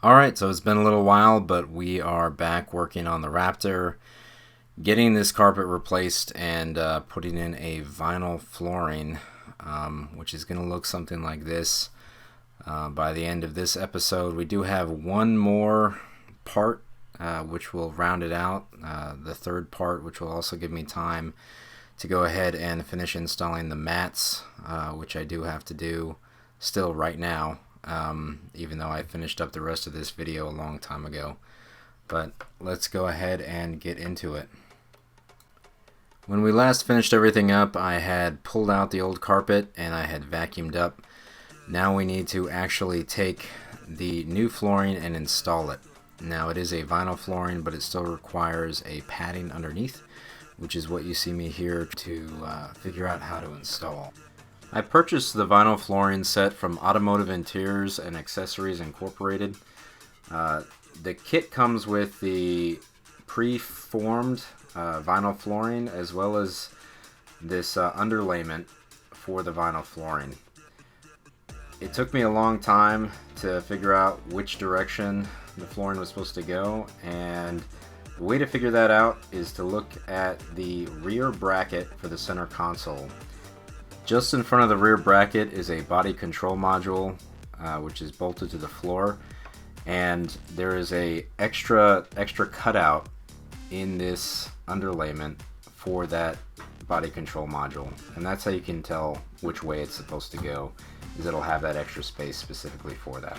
Alright, so it's been a little while, but we are back working on the Raptor, getting this carpet replaced and putting in a vinyl flooring, which is going to look something like this by the end of this episode. We do have one more part which will round it out, the third part, which will also give me time to go ahead and finish installing the mats, which I do have to do still right now. Even though I finished up the rest of this video a long time ago. But let's go ahead and get into it. When we last finished everything up, I had pulled out the old carpet and I had vacuumed up. Now we need to actually take the new flooring and install it. Now it is a vinyl flooring, but it still requires a padding underneath, which is what you see me here to figure out how to install. I purchased the vinyl flooring set from Automotive Interiors and Accessories Incorporated. The kit comes with the pre-formed vinyl flooring as well as this underlayment for the vinyl flooring. It took me a long time to figure out which direction the flooring was supposed to go, and the way to figure that out is to look at the rear bracket for the center console. Just in front of the rear bracket is a body control module, which is bolted to the floor, and there is a extra cutout in this underlayment for that body control module, and that's how you can tell which way it's supposed to go, is it'll have that extra space specifically for that.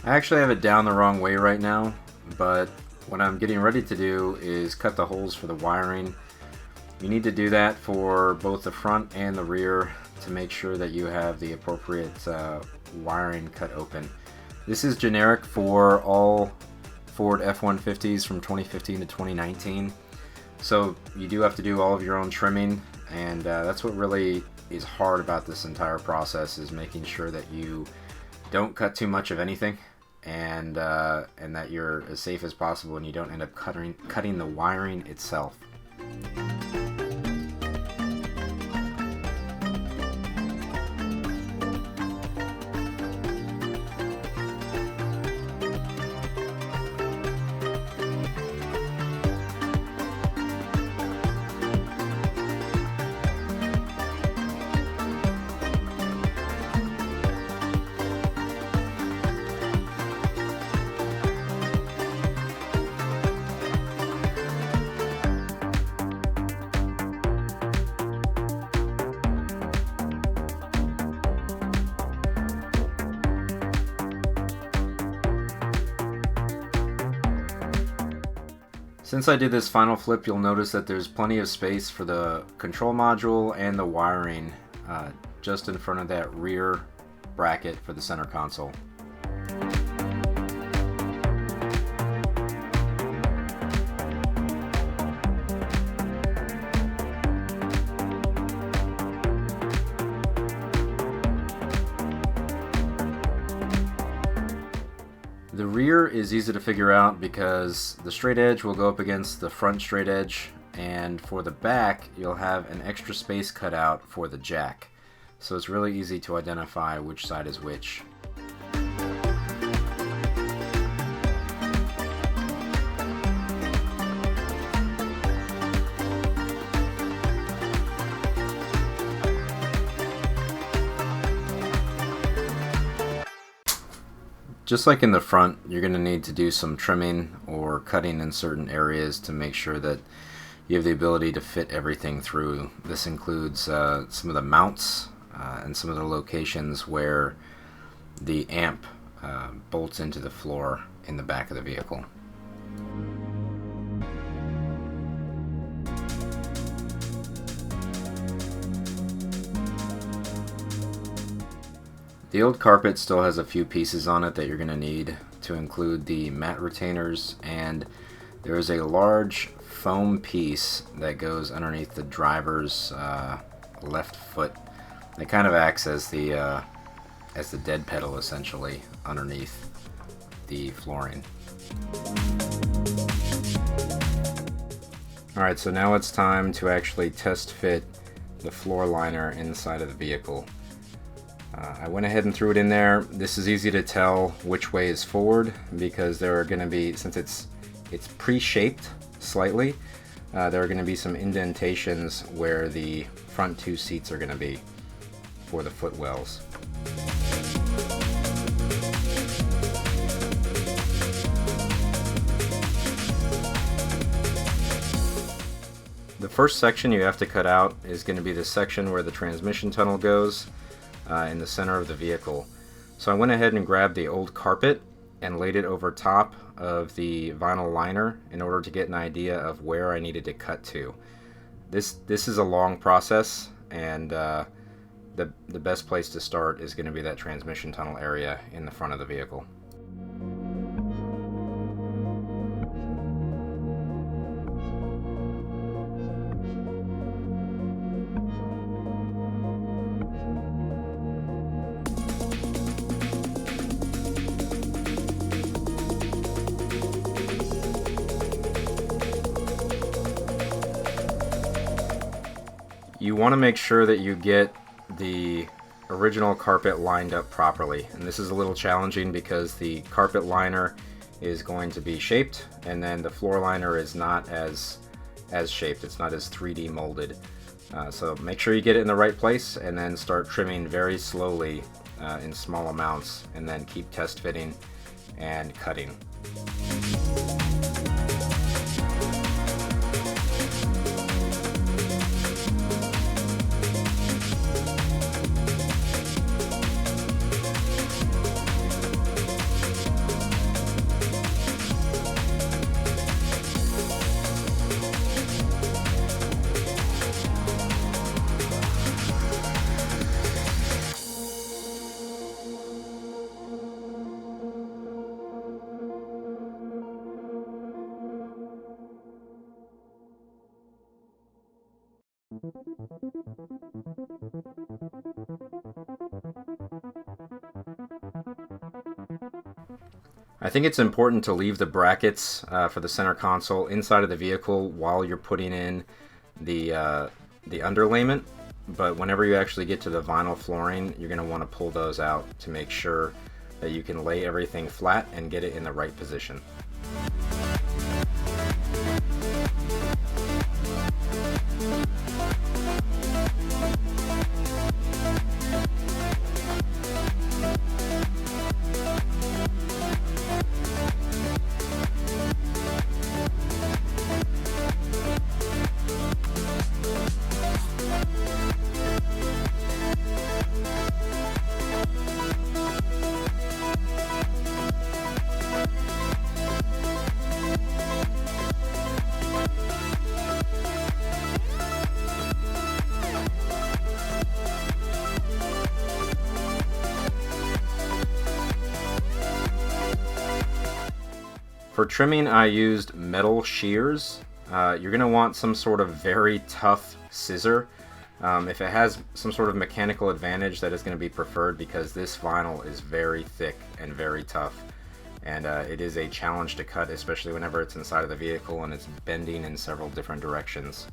I actually have it down the wrong way right now, but what I'm getting ready to do is cut the holes for the wiring. You need to do that for both the front and the rear to make sure that you have the appropriate wiring cut open. This is generic for all Ford F-150s from 2015 to 2019, so you do have to do all of your own trimming, and that's what really is hard about this entire process, is making sure that you don't cut too much of anything, and that you're as safe as possible and you don't end up cutting the wiring itself. Since I did this final flip, you'll notice that there's plenty of space for the control module and the wiring just in front of that rear bracket for the center console. The rear is easy to figure out because the straight edge will go up against the front straight edge, and for the back you'll have an extra space cut out for the jack. So it's really easy to identify which side is which. Just like in the front, you're going to need to do some trimming or cutting in certain areas to make sure that you have the ability to fit everything through. This includes some of the mounts and some of the locations where the amp bolts into the floor in the back of the vehicle. The old carpet still has a few pieces on it that you're going to need to include the mat retainers, and there is a large foam piece that goes underneath the driver's left foot. It kind of acts as the dead pedal essentially underneath the flooring. Alright, so now it's time to actually test fit the floor liner inside of the vehicle. I went ahead and threw it in there. This is easy to tell which way is forward because there are going to be, since it's pre-shaped slightly, there are going to be some indentations where the front two seats are going to be for the footwells. The first section you have to cut out is going to be the section where the transmission tunnel goes in the center of the vehicle. So I went ahead and grabbed the old carpet and laid it over top of the vinyl liner in order to get an idea of where I needed to cut to. This is a long process, and the best place to start is going to be that transmission tunnel area in the front of the vehicle. You want to make sure that you get the original carpet lined up properly, and this is a little challenging because the carpet liner is going to be shaped and then the floor liner is not as shaped. It's not as 3D molded. So make sure you get it in the right place and then start trimming very slowly in small amounts, and then keep test fitting and cutting. I think it's important to leave the brackets for the center console inside of the vehicle while you're putting in the underlayment, but whenever you actually get to the vinyl flooring, you're going to want to pull those out to make sure that you can lay everything flat and get it in the right position. For trimming, I used metal shears. You're going to want some sort of very tough scissor. If it has some sort of mechanical advantage, that is going to be preferred because this vinyl is very thick and very tough. And it is a challenge to cut, especially whenever it's inside of the vehicle and it's bending in several different directions.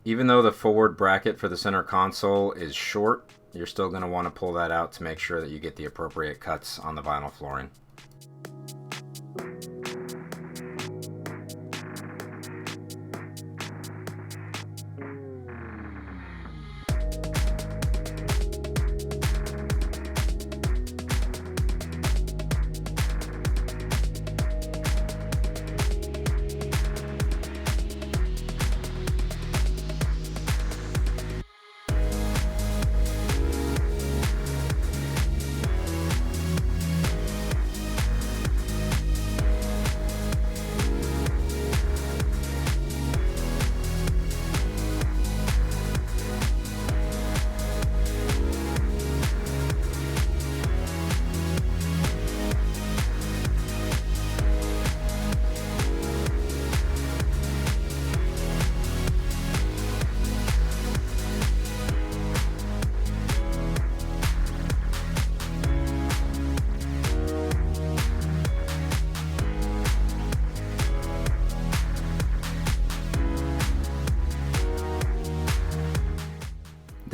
Even though the forward bracket for the center console is short, you're still going to want to pull that out to make sure that you get the appropriate cuts on the vinyl flooring.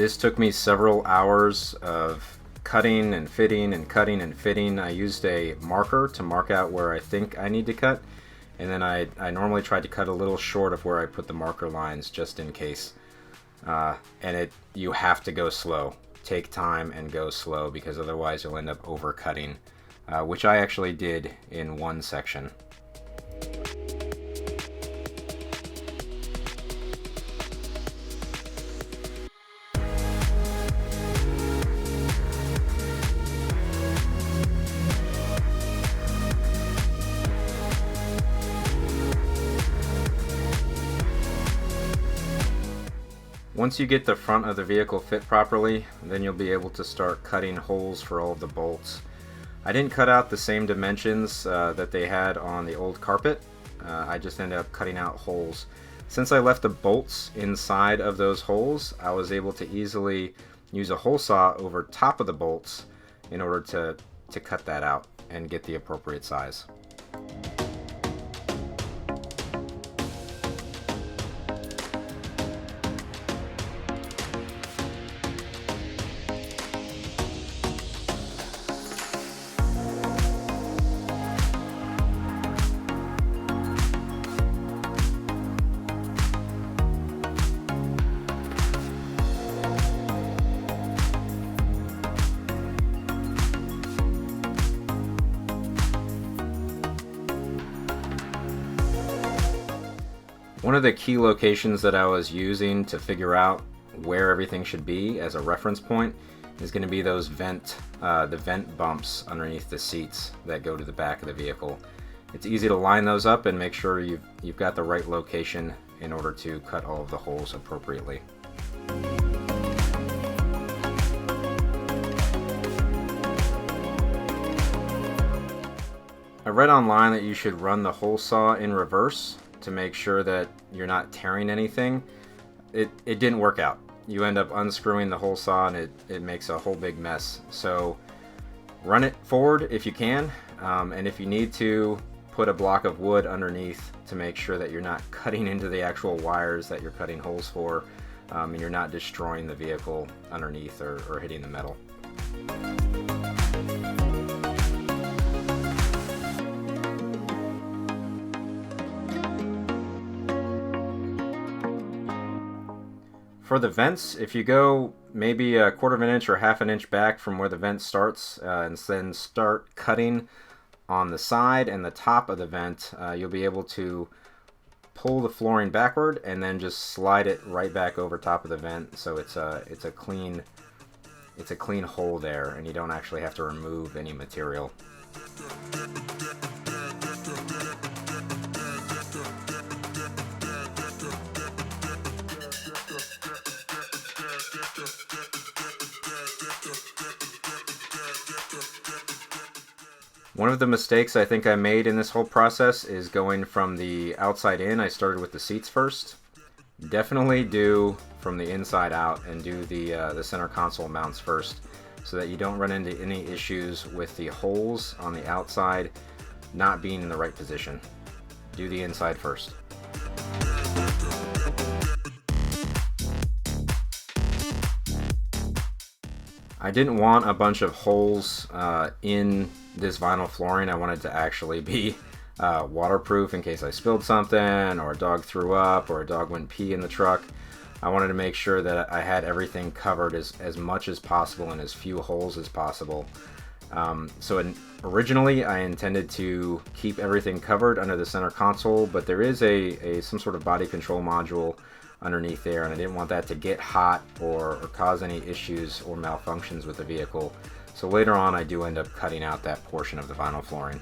This took me several hours of cutting and fitting and cutting and fitting. I used a marker to mark out where I think I need to cut, and then I normally tried to cut a little short of where I put the marker lines just in case. You have to go slow. Take time and go slow, because otherwise you'll end up overcutting, which I actually did in one section. Once you get the front of the vehicle fit properly, then you'll be able to start cutting holes for all of the bolts. I didn't cut out the same dimensions that they had on the old carpet. I just ended up cutting out holes. Since I left the bolts inside of those holes, I was able to easily use a hole saw over top of the bolts in order to cut that out and get the appropriate size. One of the key locations that I was using to figure out where everything should be as a reference point is going to be those the vent bumps underneath the seats that go to the back of the vehicle. It's easy to line those up and make sure you've got the right location in order to cut all of the holes appropriately. I read online that you should run the hole saw in reverse to make sure that you're not tearing anything. It didn't work out. You end up unscrewing the hole saw and it makes a whole big mess. So run it forward if you can, and if you need to, put a block of wood underneath to make sure that you're not cutting into the actual wires that you're cutting holes for, and you're not destroying the vehicle underneath or hitting the metal. For the vents, if you go maybe a quarter of an inch or half an inch back from where the vent starts, and then start cutting on the side and the top of the vent, you'll be able to pull the flooring backward and then just slide it right back over top of the vent, so it's a clean hole there, and you don't actually have to remove any material. One of the mistakes I think I made in this whole process is going from the outside in. I started with the seats first. Definitely do from the inside out and do the center console mounts first, so that you don't run into any issues with the holes on the outside not being in the right position. Do the inside first. I didn't want a bunch of holes in this vinyl flooring. I wanted to actually be waterproof in case I spilled something, or a dog threw up, or a dog went pee in the truck. I wanted to make sure that I had everything covered as much as possible and as few holes as possible. Originally I intended to keep everything covered under the center console, but there is some sort of body control module underneath there, and I didn't want that to get hot or cause any issues or malfunctions with the vehicle. So later on I do end up cutting out that portion of the vinyl flooring.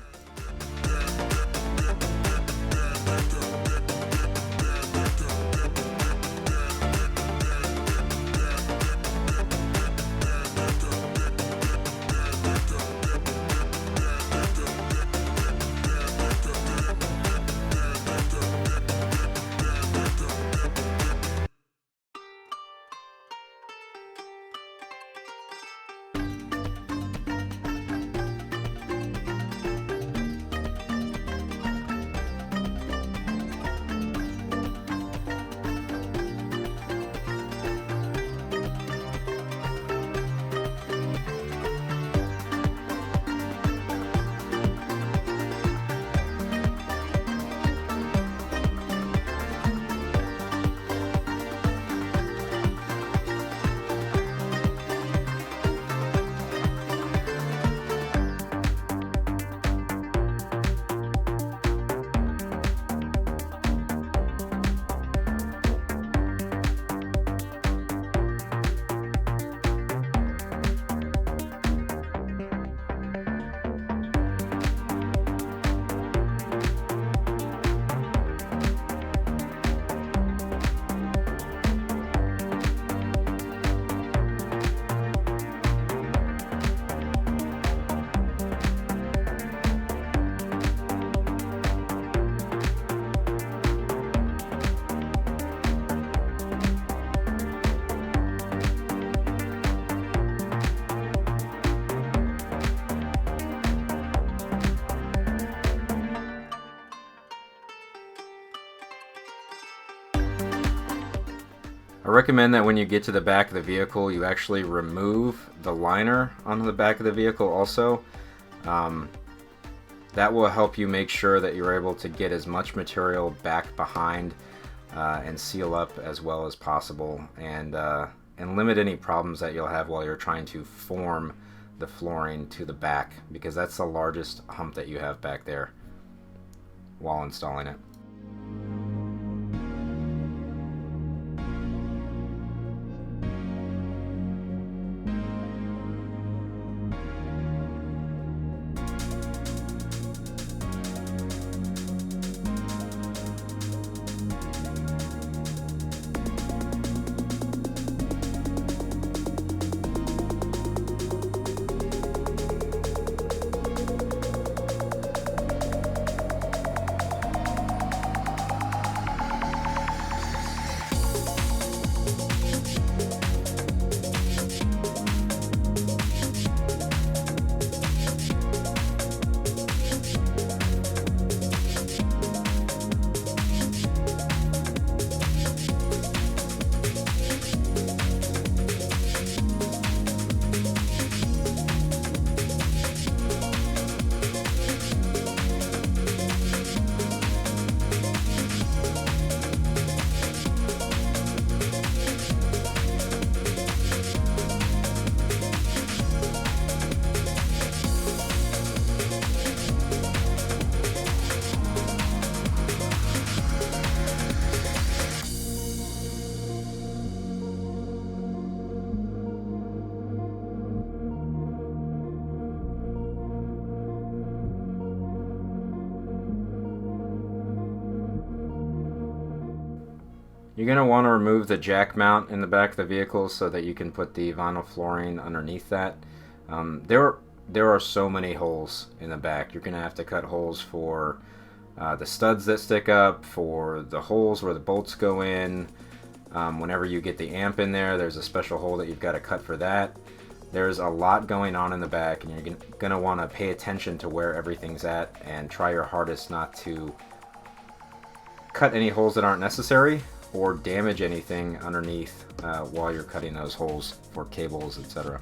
I recommend that when you get to the back of the vehicle, you actually remove the liner on the back of the vehicle also. That will help you make sure that you're able to get as much material back behind and seal up as well as possible, and limit any problems that you'll have while you're trying to form the flooring to the back, because that's the largest hump that you have back there while installing it. You're going to want to remove the jack mount in the back of the vehicle so that you can put the vinyl flooring underneath that. There are so many holes in the back. You're going to have to cut holes for the studs that stick up, for the holes where the bolts go in. Whenever you get the amp in there, there's a special hole that you've got to cut for that. There's a lot going on in the back, and you're going to want to pay attention to where everything's at and try your hardest not to cut any holes that aren't necessary or damage anything underneath while you're cutting those holes for cables, etc.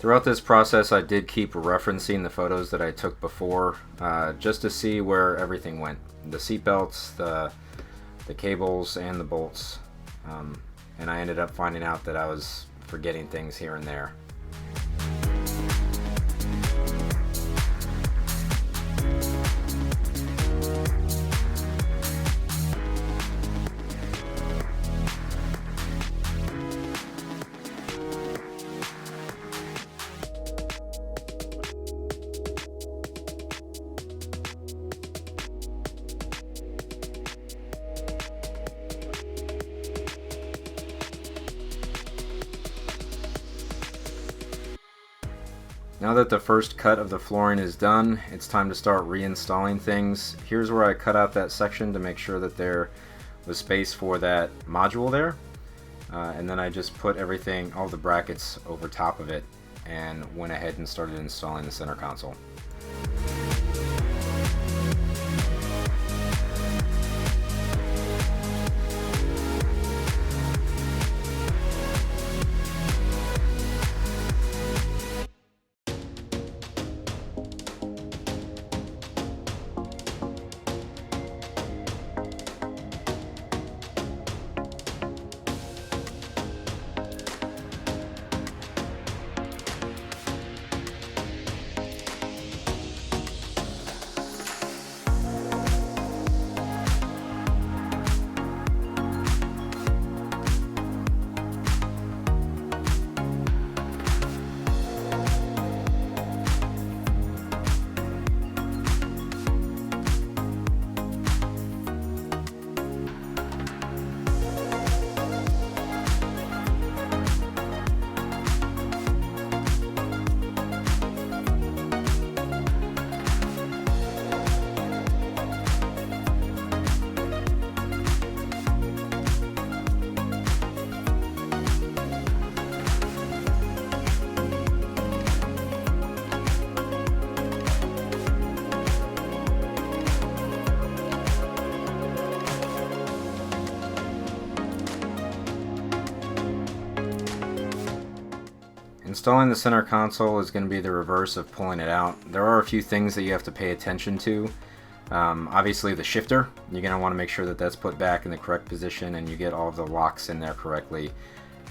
Throughout this process, I did keep referencing the photos that I took before, just to see where everything went. The seat belts, the cables, and the bolts. And I ended up finding out that I was forgetting things here and there. Now that the first cut of the flooring is done, it's time to start reinstalling things. Here's where I cut out that section to make sure that there was space for that module there. And then I just put everything, all the brackets over top of it, and went ahead and started installing the center console. Installing the center console is going to be the reverse of pulling it out. There are a few things that you have to pay attention to. Obviously the shifter, you're going to want to make sure that that's put back in the correct position and you get all of the locks in there correctly,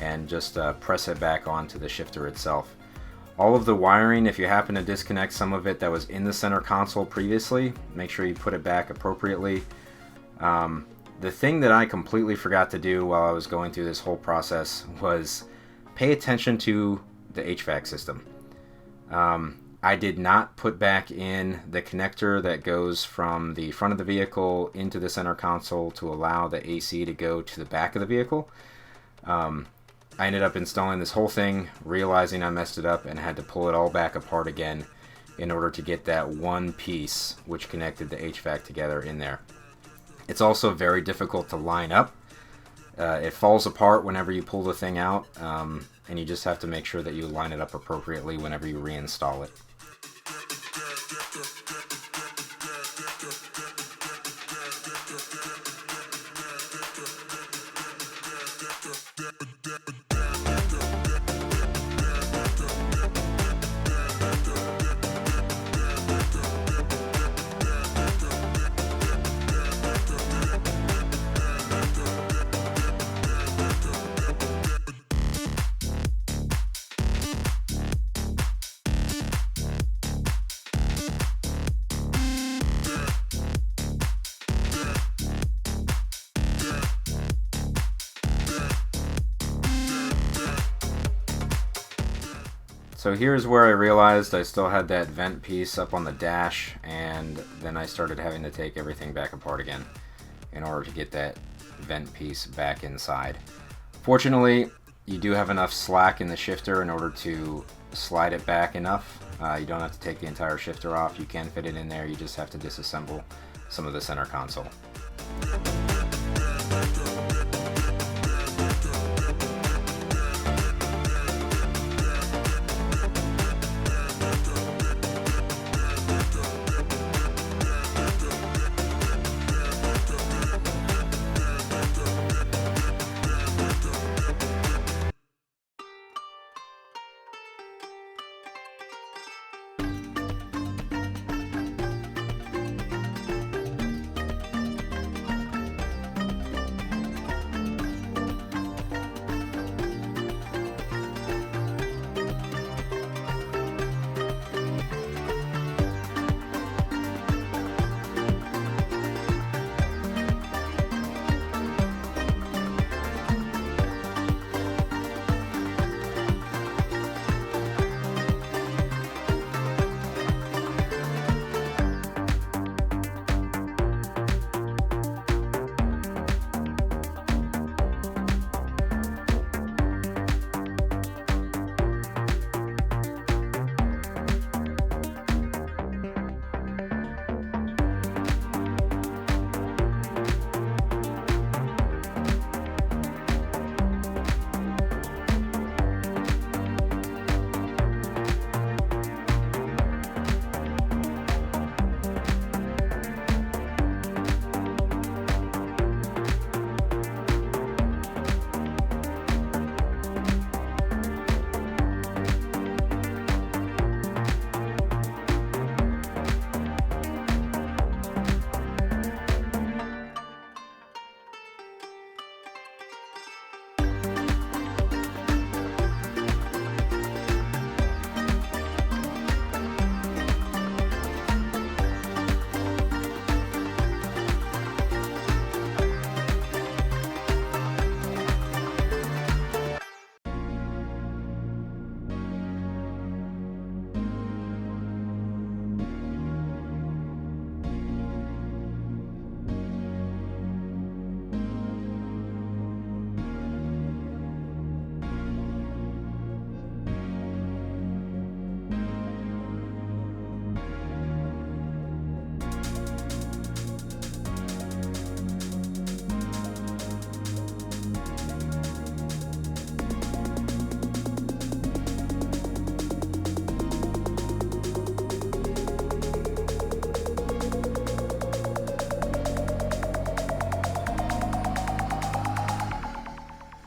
and just press it back onto the shifter itself. All of the wiring, if you happen to disconnect some of it that was in the center console previously, make sure you put it back appropriately. The thing that I completely forgot to do while I was going through this whole process was pay attention to the HVAC system. I did not put back in the connector that goes from the front of the vehicle into the center console to allow the AC to go to the back of the vehicle. I ended up installing this whole thing, realizing I messed it up, and had to pull it all back apart again in order to get that one piece which connected the HVAC together in there. It's also very difficult to line up. It falls apart whenever you pull the thing out, and you just have to make sure that you line it up appropriately whenever you reinstall it. So here's where I realized I still had that vent piece up on the dash, and then I started having to take everything back apart again in order to get that vent piece back inside. Fortunately, you do have enough slack in the shifter in order to slide it back enough. You don't have to take the entire shifter off. You can fit it in there. You just have to disassemble some of the center console.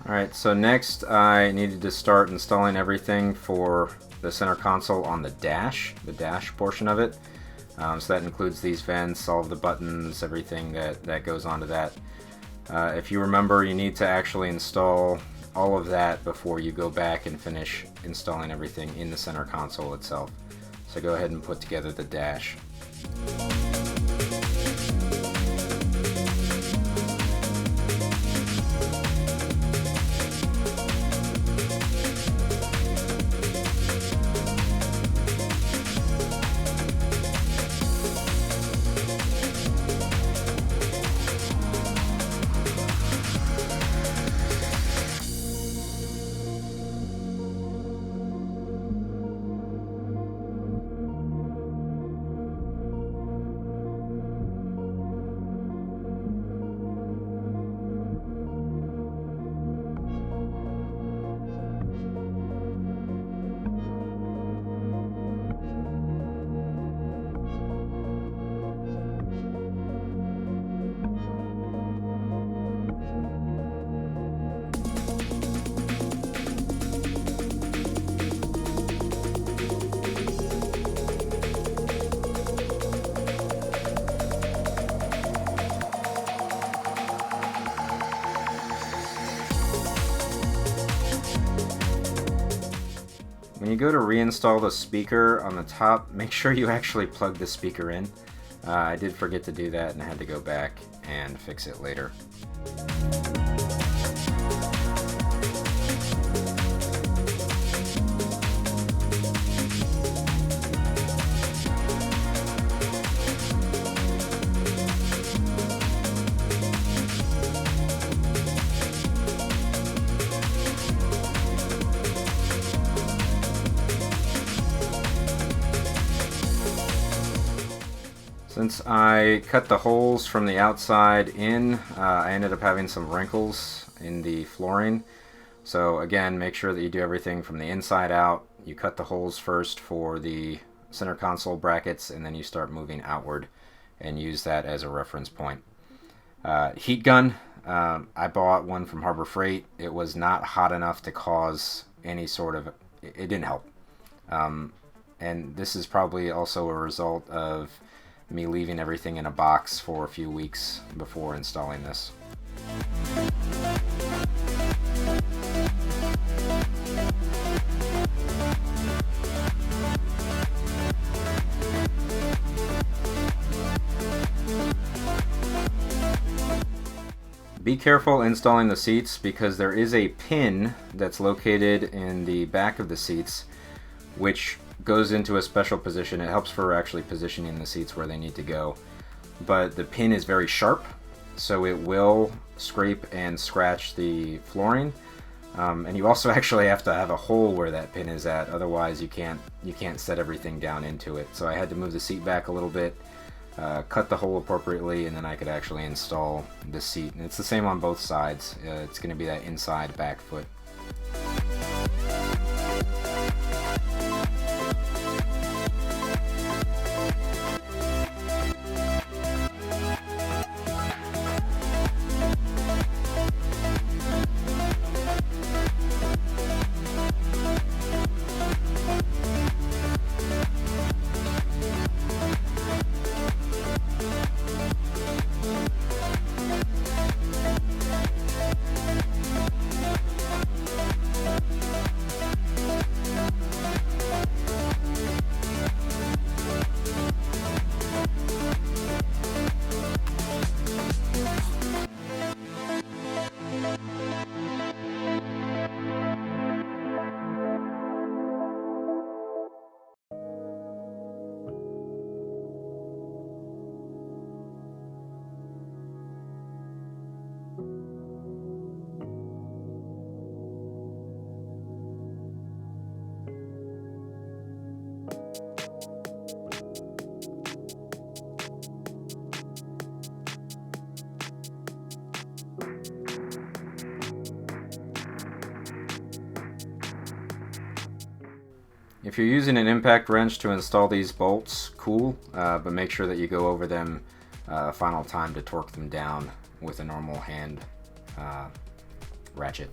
Alright, so next I needed to start installing everything for the center console on the dash portion of it. So that includes these vents, all of the buttons, everything that goes onto that. If you remember, you need to actually install all of that before you go back and finish installing everything in the center console itself. So go ahead and put together the dash. When you go to reinstall the speaker on the top, make sure you actually plug the speaker in. I did forget to do that and I had to go back and fix it later. Since I cut the holes from the outside in, I ended up having some wrinkles in the flooring. So again, make sure that you do everything from the inside out. You cut the holes first for the center console brackets, and then you start moving outward and use that as a reference point. Heat gun, I bought one from Harbor Freight. It was not hot enough to cause any sort of, it didn't help. And this is probably also a result of me leaving everything in a box for a few weeks before installing this. Be careful installing the seats because there is a pin that's located in the back of the seats which goes into a special position. It helps for actually positioning the seats where they need to go. But the pin is very sharp, so it will scrape and scratch the flooring. And you also actually have to have a hole where that pin is at, otherwise you can't set everything down into it. So I had to move the seat back a little bit, cut the hole appropriately, and then I could actually install the seat. And it's the same on both sides. It's going to be that inside back foot. If you're using an impact wrench to install these bolts, cool, but make sure that you go over them a final time to torque them down with a normal hand ratchet.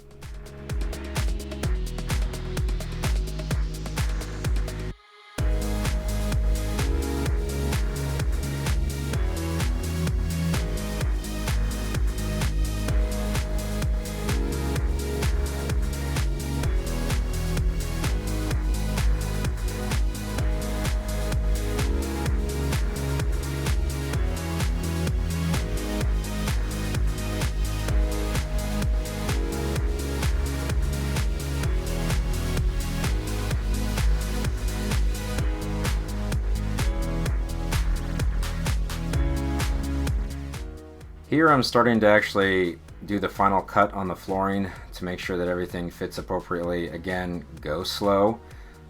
Here I'm starting to actually do the final cut on the flooring to make sure that everything fits appropriately. Again, go slow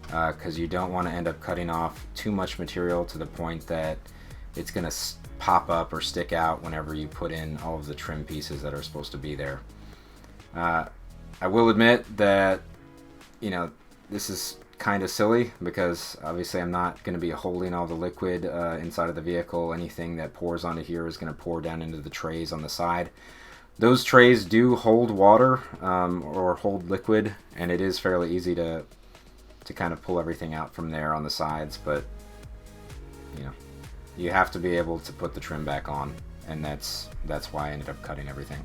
because you don't want to end up cutting off too much material to the point that it's going to pop up or stick out whenever you put in all of the trim pieces that are supposed to be there. I will admit that, you know, this is kind of silly because obviously I'm not going to be holding all the liquid inside of the vehicle. Anything that pours onto here is going to pour down into the trays on the side. Those trays do hold water or hold liquid, and it is fairly easy to kind of pull everything out from there on the sides, but you know, you have to be able to put the trim back on, and that's why I ended up cutting everything.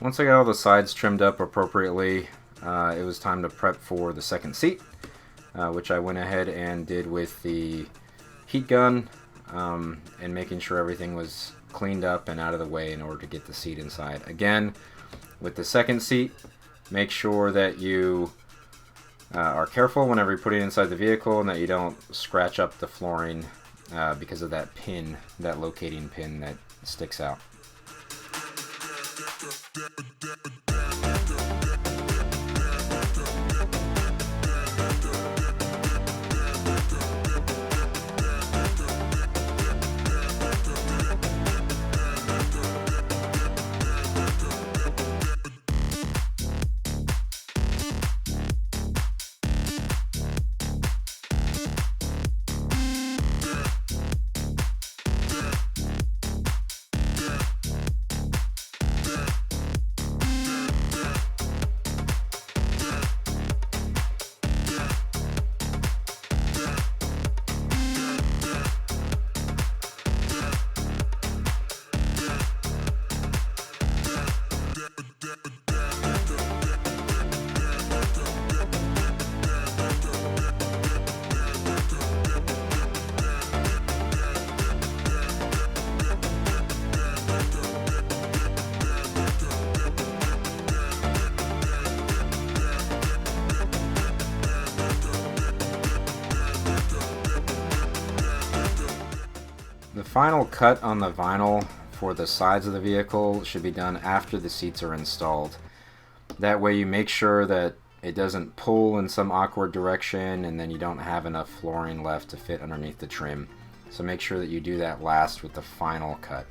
Once I got all the sides trimmed up appropriately, it was time to prep for the second seat, which I went ahead and did with the heat gun and making sure everything was cleaned up and out of the way in order to get the seat inside. Again, with the second seat, make sure that you are careful whenever you put it inside the vehicle and that you don't scratch up the flooring because of that pin, that locating pin that sticks out. The final cut on the vinyl for the sides of the vehicle should be done after the seats are installed. That way you make sure that it doesn't pull in some awkward direction and then you don't have enough flooring left to fit underneath the trim. So make sure that you do that last with the final cut.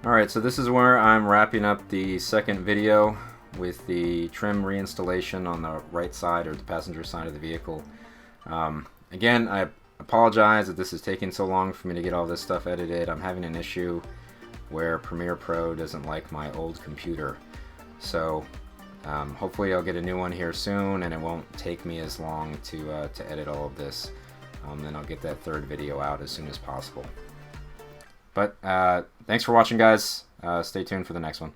Alright, so this is where I'm wrapping up the second video with the trim reinstallation on the right side or the passenger side of the vehicle. Again, I apologize that this is taking so long for me to get all this stuff edited. I'm having an issue where Premiere Pro doesn't like my old computer. So hopefully I'll get a new one here soon and it won't take me as long to edit all of this. Then I'll get that third video out as soon as possible. But thanks for watching, guys. Stay tuned for the next one.